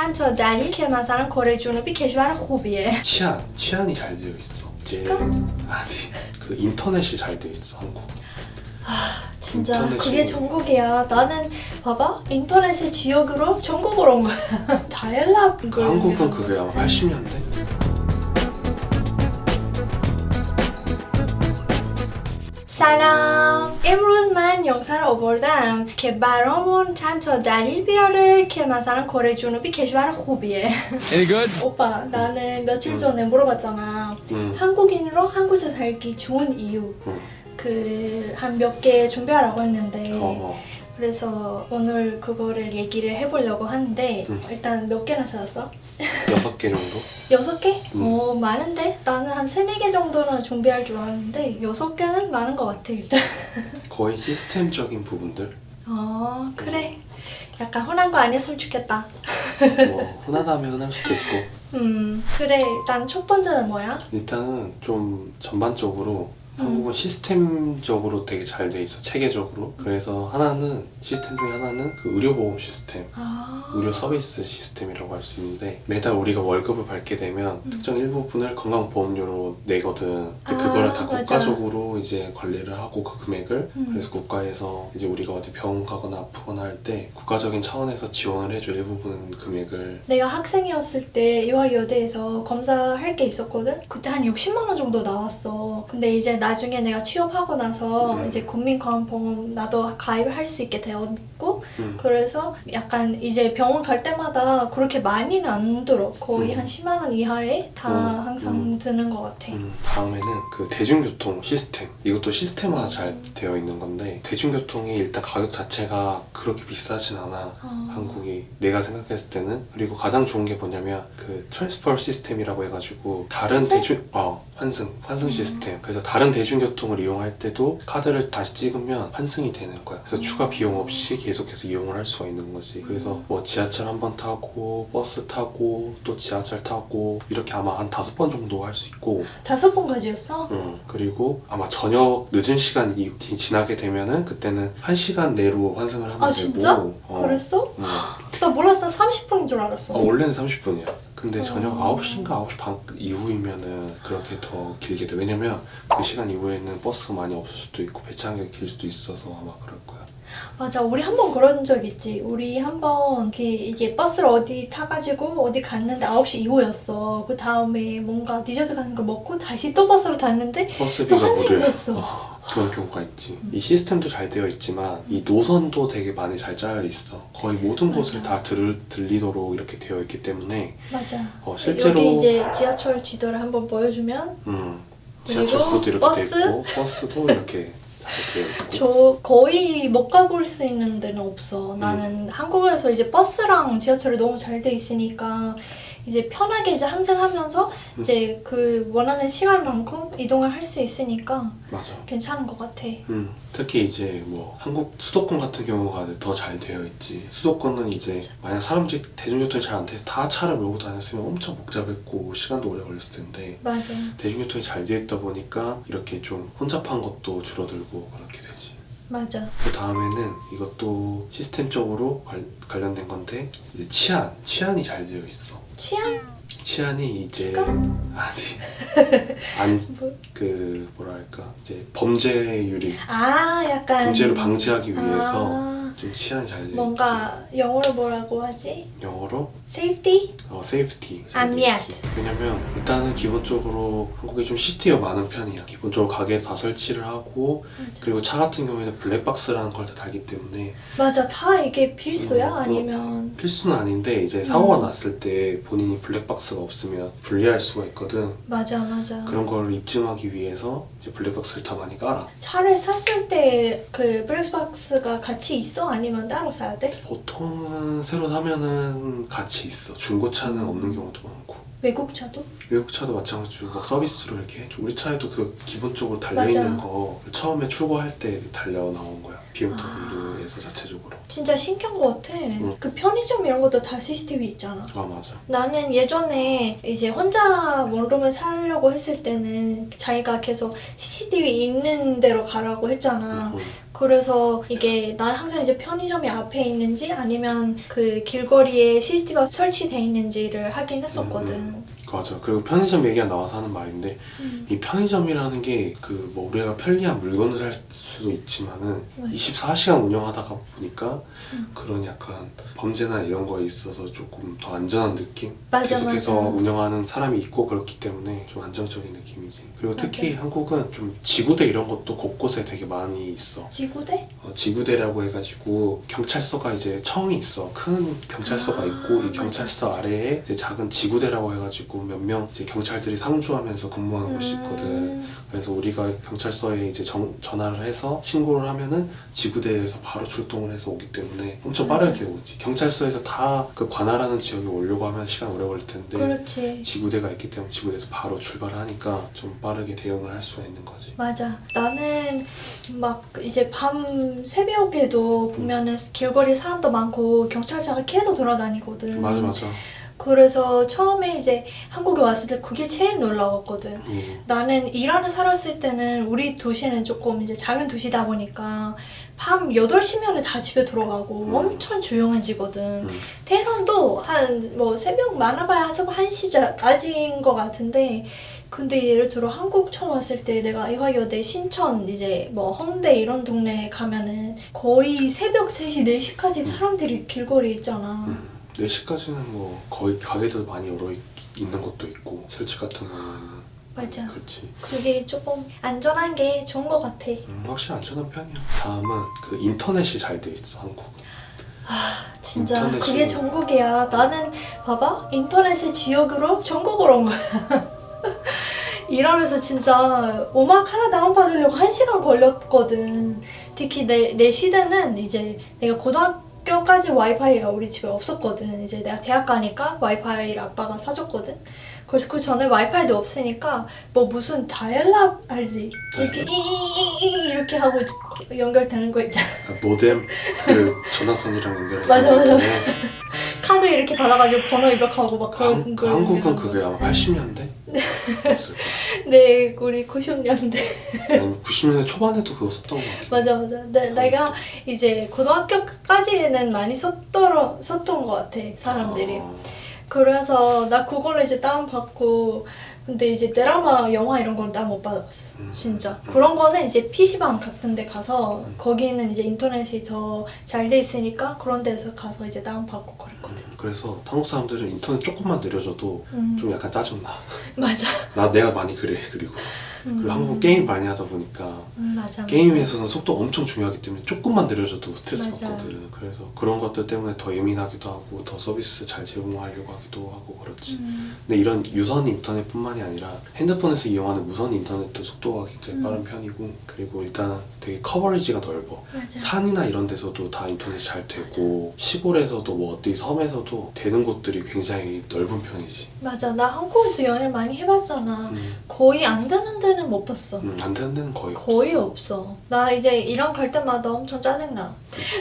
چند تا دلیل که مثلا کره جنوبی کشور خوبیه. 치안이 잘 되어 있어. 이제 아니 그 인터넷이 잘 되어 있어 한국. 진짜 인터넷이- 그게 전국이야. 나는 봐봐 인터넷의 지역으로 전국으로 온 거야. 다일라 그 한국은 그게 아마 80년대? سلام. امروز من 영상을 آوردم که برامون چند تا دلیل بیاره که مثلا کره جنوبی کشور خوبیه. Any good? 오빠 나는 며칠 전에 물어봤잖아. 한국인으로 한국에서 살기 좋은 이유. 그 한 몇 개 준비하라고 했는데 그래서 오늘 그거를 얘기를 해보려고 하는데 일단 몇 개나 찾았어? 6개 정도? 6개? 오 많은데? 나는 한 3, 4개 정도나 준비할 줄 알았는데 6개는 많은 것 같아 일단. 거의 시스템적인 부분들. 그래. 약간 흔한 거 아니었으면 좋겠다. 뭐 흔하다면 흔할 수도 있고. 그래. 일단 첫 번째는 뭐야? 일단은 좀 전반적으로 한국은 시스템적으로 되게 잘 돼 있어, 체계적으로. 그래서 하나는 시스템 중에 하나는 그 의료보험 시스템, 의료 서비스 시스템이라고 할 수 있는데 매달 우리가 월급을 받게 되면 특정 일부분을 건강보험료로 내거든. 근데 그거를 다 맞아. 국가적으로 이제 관리를 하고 그 금액을 그래서 국가에서 이제 우리가 어디 병원 가거나 아프거나 할 때 국가적인 차원에서 지원을 해줘 일부분 금액을. 내가 학생이었을 때 이화여대에서 검사할 게 있었거든? 그때 한 60만 원 정도 나왔어. 근데 이제 나중에 내가 취업하고 나서 이제 국민건강보험 나도 가입을 할 수 있게 되었고 그래서 약간 이제 병원 갈 때마다 그렇게 많이는 안 들어. 거의 한 10만 원 이하에 다 항상 드는 것 같아. 다음에는 그 대중교통 시스템. 이것도 시스템화가 잘 되어 있는 건데 대중교통이 일단 가격 자체가 그렇게 비싸진 않아. 한국이 내가 생각했을 때는. 그리고 가장 좋은 게 뭐냐면 그 트랜스퍼 시스템이라고 해가지고 다른 환승 시스템. 그래서 다른 대중교통을 이용할 때도 카드를 다시 찍으면 환승이 되는 거야. 그래서 추가 비용 없이 계속해서 이용을 할 수가 있는 거지. 그래서 뭐 지하철 한 번 타고 버스 타고 또 지하철 타고 이렇게 아마 한 5번 정도 할 수 있고. 5번까지였어? 그리고 아마 저녁 늦은 시간이 지나게 되면은 그때는 1시간 내로 환승을 하면 되고. 진짜? 그랬어? 나 몰랐어. 나 30분인 줄 알았어. 원래는 30분이야. 근데 저녁 9시인가 9시 반 이후이면은 그렇게 더 길게 돼. 왜냐면 그 시간 이후에는 버스가 많이 없을 수도 있고 배차량이 길 수도 있어서 아마 그럴 거야. 맞아. 우리 한 번 그런 적 있지. 우리 한 번 이게 버스를 어디 타가지고 어디 갔는데 9시 이후였어. 그 다음에 뭔가 디저트 같은 거 먹고 다시 또 버스로 탔는데 또 버스비가 환승이 무료야. 됐어. 그런 경우가 있지. 이 시스템도 잘 되어 있지만 이 노선도 되게 많이 잘 짜여 있어. 거의 모든 곳을 다 들리도록 이렇게 되어 있기 때문에 맞아. 실제로 여기 이제 지하철 지도를 한번 보여주면 지하철도 이렇게 버스? 돼 있고 버스도 이렇게 잘 되어 있고. 저 거의 못 가볼 수 있는 데는 없어. 나는 한국에서 이제 버스랑 지하철이 너무 잘 돼 있으니까 이제 편하게 이제 항승하면서 이제 그 원하는 시간만큼 이동을 할 수 있으니까 맞아. 괜찮은 것 같아. 특히 이제 뭐 한국 수도권 같은 경우가 더 잘 되어 있지. 수도권은 이제 만약 사람들이 대중교통이 잘 안 돼서 다 차를 몰고 다녔으면 엄청 복잡했고 시간도 오래 걸렸을 텐데 맞아. 대중교통이 잘 되어 있다 보니까 이렇게 좀 혼잡한 것도 줄어들고 그렇게 되지. 맞아. 그 다음에는 이것도 시스템적으로 관련된 건데 이제 치안이 잘 되어 있어. 치안이 이제 그 뭐랄까 이제 범죄율이 약간 범죄를 방지하기 위해서 좀 치안이 잘 되어 있지. 뭔가 영어로 뭐라고 하지? 영어로 Safety? 세이프티. 안리앗. 왜냐면 일단은 기본적으로 한국에 좀 CCTV가 많은 편이야. 기본적으로 가게에 다 설치를 하고 그리고 차 같은 경우에는 블랙박스라는 걸 다 달기 때문에. 맞아. 다 이게 필수야? 아니면 필수는 아닌데 이제 사고가 났을 때 본인이 블랙박스가 없으면 불리할 수가 있거든. 맞아. 그런 걸 입증하기 위해서 이제 블랙박스를 다 많이 깔아. 차를 샀을 때 그 블랙박스가 같이 있어? 아니면 따로 사야 돼? 보통은 새로 사면은 같이 있어. 중고차는 없는 경우도 많고. 외국 차도? 외국 차도 마찬가지로 막 서비스로 이렇게 해줘. 우리 차에도 그 기본적으로 달려있는 거 처음에 출고할 때 달려 나온 거야. BMW의 한국에서 자체적으로. 진짜 신기한 것 같아. 그 편의점 이런 것도 다 CCTV 있잖아. 아 맞아. 나는 예전에 이제 혼자 원룸을 살려고 했을 때는 자기가 계속 CCTV 있는 데로 가라고 했잖아. 그래서 이게 난 항상 이제 편의점이 앞에 있는지 아니면 그 길거리에 CCTV가 설치돼 있는지를 확인했었거든. 맞아. 그리고 편의점 얘기가 나와서 하는 말인데 이 편의점이라는 게 그 뭐 우리가 편리한 물건을 살 수도 있지만은 24시간 운영하다가 보니까 그런 약간 범죄나 이런 거에 있어서 조금 더 안전한 느낌? 맞아, 계속해서 맞아. 운영하는 사람이 있고 그렇기 때문에 좀 안정적인 느낌이지. 그리고 특히 맞아. 한국은 좀 지구대 이런 것도 곳곳에 되게 많이 있어. 지구대? 지구대라고 해가지고 경찰서가 이제 청이 있어. 큰 경찰서가 있고 이 경찰서 맞아. 아래에 이제 작은 지구대라고 해가지고 몇 명 이제 경찰들이 상주하면서 근무하는 곳이 있거든. 그래서 우리가 경찰서에 이제 전화를 해서 신고를 하면은 지구대에서 바로 출동을 해서 오기 때문에 엄청 빠르게 오지. 경찰서에서 다 그 관할하는 지역에 오려고 하면 시간 오래 걸릴 텐데 그렇지. 지구대가 있기 때문에 지구대에서 바로 출발을 하니까 좀 빠르게 대응을 할 수가 있는 거지. 맞아. 나는 막 이제 밤 새벽에도 보면은 길거리에 사람도 많고 경찰차가 계속 돌아다니거든. 맞아 맞아. 그래서 처음에 이제 한국에 왔을 때 그게 제일 놀라웠거든. 나는 이란에 살았을 때는 우리 도시는 조금 이제 작은 도시다 보니까 밤 8시면은 다 집에 들어가고 엄청 조용해지거든. 테헤란도 한 뭐 새벽 많아봐야 한 1시까지인 것 같은데 근데 예를 들어 한국 처음 왔을 때 내가 이화여대 신천 이제 뭐 홍대 이런 동네에 가면은 거의 새벽 3시, 4시까지 사람들이 길거리에 있잖아. 4시까지는 뭐 거의 가게들 많이 열어 있는 것도 있고 술집 같은 경우에는 맞아. 그렇지. 그게 조금 안전한 게 좋은 것 같아. 확실히 안전한 편이야. 다음은 그 인터넷이 잘 돼 있어 한국은. 진짜 인터넷이- 그게 전국이야. 나는 봐봐 인터넷의 지역으로 전국으로 온 거야. 이러면서 진짜 음악 하나 다운받으려고 1시간 걸렸거든. 특히 내 시대는 이제 내가 고등학교까지 와이파이가 우리 집에 없었거든. 이제 내가 대학 가니까 와이파이를 아빠가 사줬거든. 그래서 그 전에 와이파이도 없으니까 뭐 무슨 다이얼랍 알지? 이렇게 이렇게 하고 연결되는 거 있잖아. 모뎀 그 전화선이랑 연결해서 맞아, 맞아. 인터넷. 카드 이렇게 받아가지고 번호 입력하고 막 그런 거. 한국은 그게 아마 80년대? 됐을 거야. 네, 우리 90년대. 아니 90년대 초반에도 그거 썼던 거 같아. 맞아, 맞아. 내가 이제 고등학교까지는 많이 썼던 것 같아, 사람들이. 그래서 나 그걸로 이제 다운받고 근데 이제 드라마, 영화 이런 걸 나 못 받았어. 진짜. 그런 거는 이제 PC방 같은 데 가서 거기는 이제 인터넷이 더 잘 돼 있으니까 그런 데서 가서 이제 다운받고 그랬거든. 그래서 한국 사람들은 인터넷 조금만 느려져도 좀 약간 짜증나. 맞아. 내가 많이 그래. 그리고 한국은 게임 많이 하다 보니까 맞아. 게임에서는 속도가 엄청 중요하기 때문에 조금만 느려져도 스트레스 맞아. 받거든. 그래서 그런 것들 때문에 더 예민하기도 하고 더 서비스 잘 제공하려고 하기도 하고 그렇지. 근데 이런 유선 인터넷뿐만이 아니라 핸드폰에서 이용하는 무선 인터넷도 속도가 굉장히 빠른 편이고 그리고 일단 되게 커버리지가 넓어. 맞아. 산이나 이런 데서도 다 인터넷이 잘 되고 시골에서도 뭐 어디 섬에서도 되는 곳들이 굉장히 넓은 편이지. 맞아. 나 한국에서 연애 많이 해봤잖아. 거의 안 되는 데는 못 봤어. 안 되는 데는 거의 거의 없어. 나 이제 이랑 갈 때마다 엄청 짜증나.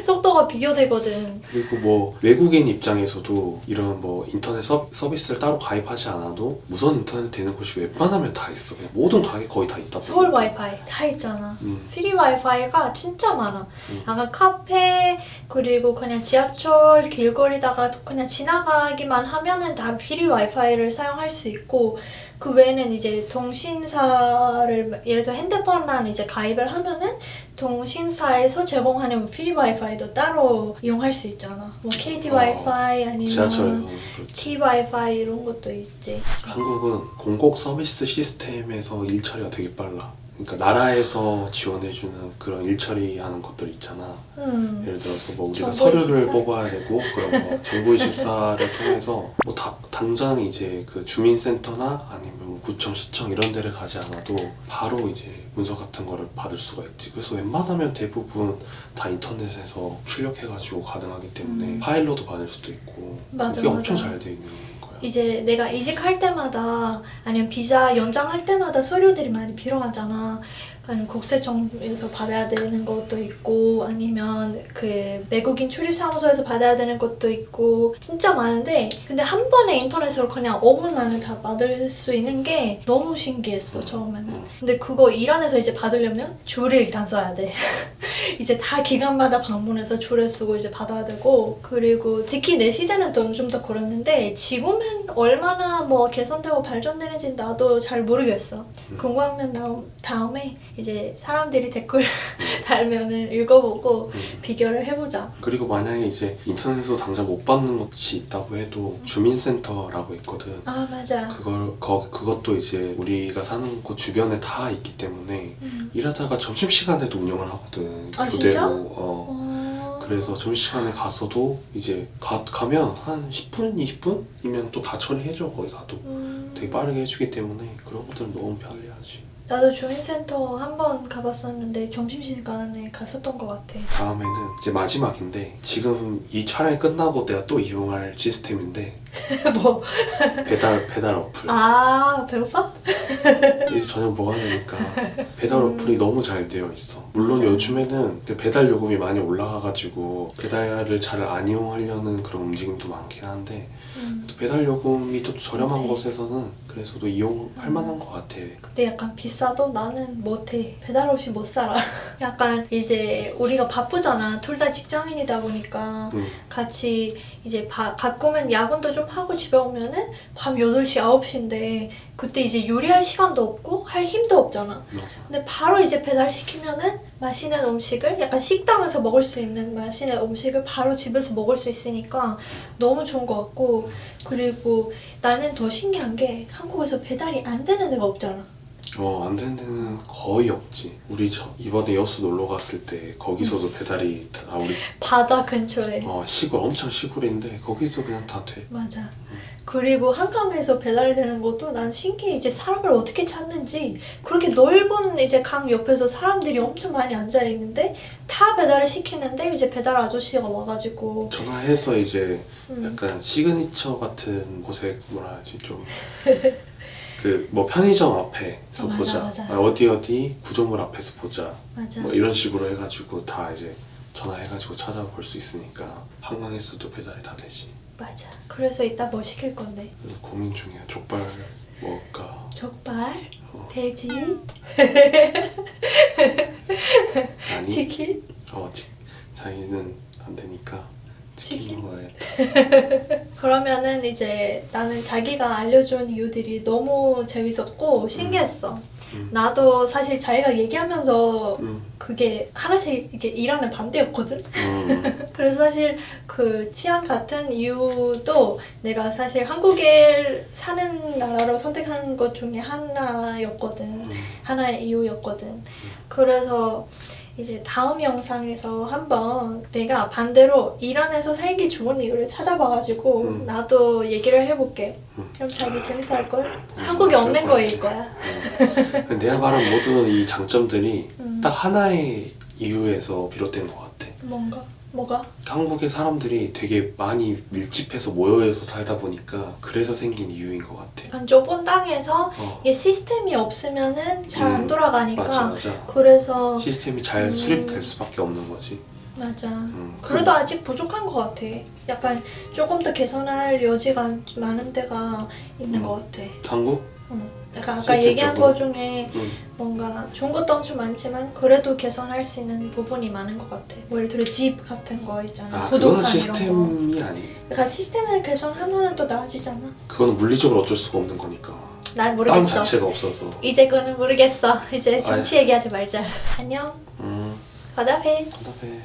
속도가 비교되거든. 그리고 뭐 외국인 입장에서도 이런 뭐 인터넷 서비스를 따로 가입하지 않아도 무선 인터넷 되는 곳이 웬만하면 다 있어. 그냥 모든 가게 거의 다 있다. 서울 보니까. 와이파이 다 있잖아. 프리 와이파이가 진짜 많아. 약간 카페 그리고 그냥 지하철 길거리다가 그냥 지나가기만 하면은 다 프리 와이파이를 사용할 수 있고 그 외에는 이제 통신사를 예를 들어 핸드폰만 이제 가입을 하면은 통신사에서 제공하는 프리 와이파이도 따로 이용할 수 있잖아. 뭐 KT 와이파이 아니면 지하철에서 그렇지. T 와이파이 이런 것도 있지. 한국은 공공 서비스 시스템에서 일 처리가 되게 빨라. 그러니까 나라에서 지원해주는 그런 일 처리하는 것들 있잖아. 예를 들어서 뭐 우리가 서류를 24? 뽑아야 되고 그런 거 정보24를 통해서 뭐 당장 이제 그 주민센터나 아니면 뭐 구청, 시청 이런 데를 가지 않아도 바로 이제 문서 같은 거를 받을 수가 있지. 그래서 웬만하면 대부분 다 인터넷에서 출력해가지고 가능하기 때문에 파일로도 받을 수도 있고 맞아, 그게 엄청 맞아. 잘 돼 있는 거야. 이제 내가 이직할 때마다 아니면 비자 연장할 때마다 서류들이 많이 필요하잖아. 아니면 국세청에서 받아야 되는 것도 있고 아니면 그 외국인 출입사무소에서 받아야 되는 것도 있고 진짜 많은데 근데 한 번에 인터넷으로 그냥 5분 안에 다 받을 수 있는 게 너무 신기했어 처음에는. 근데 그거 이란에서 이제 받으려면 줄을 일단 써야 돼. 이제 다 기관마다 방문해서 줄을 쓰고 이제 받아야 되고 그리고 특히 내 시대는 좀 더 그랬는데 지금은 얼마나 뭐 개선되고 발전되는지 나도 잘 모르겠어. 궁금하면 다음에 이제 사람들이 댓글 달면은 읽어보고 비교를 해보자. 그리고 만약에 이제 인터넷에서 당장 못 받는 것이 있다고 해도 주민센터라고 있거든. 아 맞아. 그것도 이제 우리가 사는 곳 주변에 다 있기 때문에 일하다가 점심시간에도 운영을 하거든. 아, 교대로. 진짜? 그래서 점심시간에 가서도 이제 가면 한 10분, 20분이면 또 다 처리해줘. 거기 가도 되게 빠르게 해주기 때문에 그런 것들은 너무 편리하지. 나도 주민센터 한 번 가봤었는데 점심시간에 갔었던 것 같아. 다음에는 이제 마지막인데 지금 이 촬영이 끝나고 내가 또 이용할 시스템인데 뭐? 배달 어플. 아 배고파? 이제 저녁 뭐 하냐니까 배달 어플이 너무 잘 되어 있어. 물론 맞아. 요즘에는 배달 요금이 많이 올라가가지고 배달을 잘 안 이용하려는 그런 움직임도 많긴 한데 또 배달 요금이 좀 저렴한 네. 곳에서는 그래서도 이용할 만한 것 같아. 근데 약간 비싸도 나는 못해. 배달 없이 못 살아. 약간 이제 우리가 바쁘잖아. 둘 다 직장인이다 보니까 같이 이제 가끔은 야근도 좀 하고 집에 오면은 밤 8시, 9시인데 그때 이제 요리할 시간도 없고 할 힘도 없잖아. 맞아. 근데 바로 이제 배달시키면은 맛있는 음식을 약간 식당에서 먹을 수 있는 맛있는 음식을 바로 집에서 먹을 수 있으니까 너무 좋은 것 같고 그리고 나는 더 신기한 게 한국에서 배달이 안 되는 데가 없잖아. 안 되는 데는 거의 없지. 우리 이번에 여수 놀러 갔을 때 거기서도 배달이 우리 바다 근처에. 시골 엄청 시골인데 거기도 그냥 다 돼. 맞아. 그리고 한강에서 배달되는 것도 난 신기해. 이제 사람을 어떻게 찾는지 그렇게 넓은 이제 강 옆에서 사람들이 엄청 많이 앉아 있는데 다 배달을 시키는데 이제 배달 아저씨가 와가지고 전화해서 이제 약간 시그니처 같은 곳에 뭐라 하지 좀 그 뭐 편의점 앞에서 맞아, 보자. 맞아. 어디 구조물 앞에서 보자. 맞아. 뭐 이런 식으로 해가지고 다 이제 전화해가지고 찾아볼 수 있으니까 한강에서도 배달이 다 되지. 맞아. 그래서 이따 뭐 시킬 건데? 그래서 고민 중이야. 족발 먹을까? 족발, 돼지, 아니. 치킨. 자기는 안 되니까 치킨 치킨? 먹어야겠다. 그러면은 이제 나는 자기가 알려준 이유들이 너무 재밌었고 신기했어. 나도 사실 자기가 얘기하면서 그게 하나씩 이게 이란의 반대였거든. 그래서 사실 그 치안 같은 이유도 내가 사실 한국에 사는 나라로 선택한 것 중에 하나였거든. 하나의 이유였거든. 그래서 이제 다음 영상에서 한번 내가 반대로 이란에서 살기 좋은 이유를 찾아봐가지고 나도 얘기를 해볼게. 그럼 자기 재밌어 할걸? 한국에 없는 거일 거야. 내가 말한 모든 이 장점들이 딱 하나의 이유에서 비롯된 것 같아. 뭐가? 한국의 사람들이 되게 많이 밀집해서 모여서 살다 보니까 그래서 생긴 이유인 것 같아. 약간 좁은 땅에서 이게 시스템이 없으면은 잘 안 돌아가니까 맞아. 그래서 시스템이 잘 수립될 수밖에 없는 거지. 맞아. 그래도 아직 부족한 것 같아. 약간 조금 더 개선할 여지가 많은 데가 있는 것 같아. 한국? 약간 아까 얘기한 시스템적으로? 거 중에 뭔가 좋은 것도 엄청 많지만 그래도 개선할 수 있는 부분이 많은 것 같아. 뭐 예를 들어 집 같은 거 있잖아. 그거는 부동산 이런 거. 시스템이 아니. 그러니까 시스템을 개선하면 또 나아지잖아. 그거는 물리적으로 어쩔 수가 없는 거니까. 난 땅 모르겠어. 자체가 없어서. 이제 그거는 모르겠어. 이제 정치 얘기하지 말자. 안녕. 음. 바다페이스. 답답해.